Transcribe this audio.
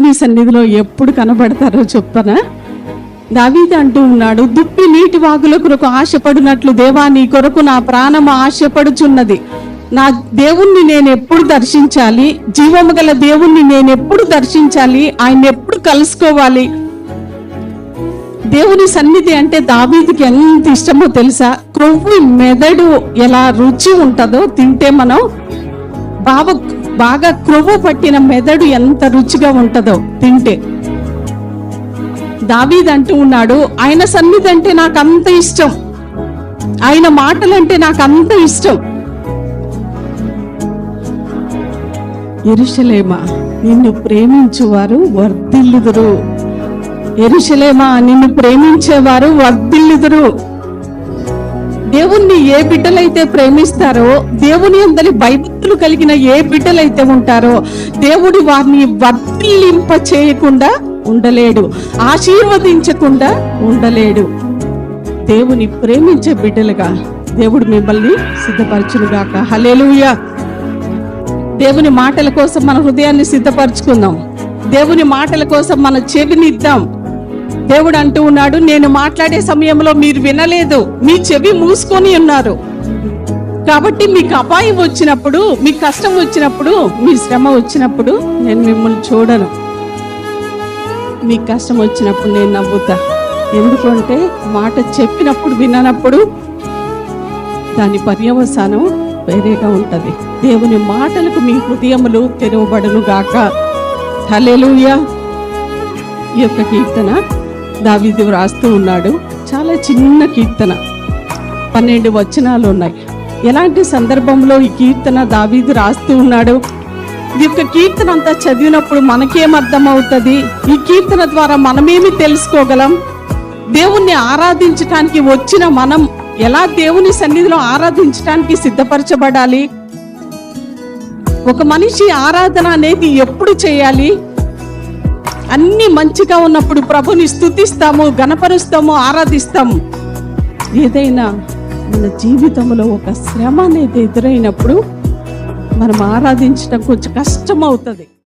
దేవుని సన్నిధిలో ఎప్పుడు కనబడతారో చెప్పనా? దావీదు అంటూ ఉన్నాడు, దుప్పి నీటి వాగుల కొరకు ఆశపడినట్లు దేవా నీ కొరకు నా ప్రాణము ఆశపడుచున్నది. నా దేవుణ్ణి నేను ఎప్పుడు దర్శించాలి? జీవము గల దేవుణ్ణి నేను ఎప్పుడు దర్శించాలి? ఆయన ఎప్పుడు కలుసుకోవాలి? దేవుని సన్నిధి అంటే దావీదుకి ఎంత ఇష్టమో తెలుసా? క్రొవ్వు మెదడు ఎలా రుచి ఉంటుందో తింటే, మనం బాగా క్రొవ్వు పట్టిన మెదడు ఎంత రుచిగా ఉంటుందో తింటే. దావీదు అంటూ ఉన్నాడు, ఆయన సన్నిధి అంటే నాకు అంత ఇష్టం, ఆయన మాటలంటే నాకు అంత ఇష్టం. యెరూషలేమా నిన్ను ప్రేమించువారు వర్ధిల్లుదురు. యెరూషలేమా నిన్ను ప్రేమించేవారు వర్ధిల్లుదురు. దేవుణ్ణి ఏ బిడ్డలైతే ప్రేమిస్తారో, దేవుని అందరి భయభక్తులు కలిగిన ఏ బిడ్డలైతే ఉంటారో, దేవుడు వారిని వర్ధిల్లింప చేయకుండా ఉండలేడు, ఆశీర్వదించకుండా ఉండలేడు. దేవుని ప్రేమించే బిడ్డలుగా దేవుడు మిమ్మల్ని సిద్ధపరచునుగాక. హల్లెలూయా. దేవుని మాటల కోసం మన హృదయాన్ని సిద్ధపరచుకుందాం. దేవుని మాటల కోసం మన చెవిని ఇద్దాం. దేవుడు అంటూ ఉన్నాడు, నేను మాట్లాడే సమయంలో మీరు వినలేదు, మీ చెవి మూసుకొని ఉన్నారు. కాబట్టి మీకు అపాయం వచ్చినప్పుడు, మీ కష్టం వచ్చినప్పుడు, మీ శ్రమ వచ్చినప్పుడు నేను మిమ్మల్ని చూడను. మీ కష్టం వచ్చినప్పుడు నేను నవ్వుతా. ఎందుకంటే మాట చెప్పినప్పుడు విననప్పుడు దాని పర్యవసానం వేరేగా ఉంటది. దేవుని మాటలకు మీ హృదయములు తెరవబడును గాక. హల్లెలూయా. ఈ యొక్క కీర్తన దావీదు రాస్తూ ఉన్నాడు. చాలా చిన్న కీర్తన, 12 వచనాలు ఉన్నాయి. ఎలాంటి సందర్భంలో ఈ కీర్తన దావీదు రాస్తూ ఉన్నాడు? ఈ యొక్క కీర్తన అంతా చదివినప్పుడు మనకేం అర్థం అవుతుంది? ఈ కీర్తన ద్వారా మనమేమి తెలుసుకోగలం? దేవుణ్ణి ఆరాధించటానికి వచ్చిన మనం ఎలా దేవుని సన్నిధిలో ఆరాధించటానికి సిద్ధపరచబడాలి? ఒక మనిషి ఆరాధన అనేది ఎప్పుడు చేయాలి? అన్ని మంచిగా ఉన్నప్పుడు ప్రభుని స్తుతిస్తాము, గణపరుస్తాము, ఆరాధిస్తాము. ఏదైనా మన జీవితంలో ఒక శ్రమ అనేది ఎదురైనప్పుడు మనం ఆరాధించడం కొంచెం కష్టం అవుతుంది.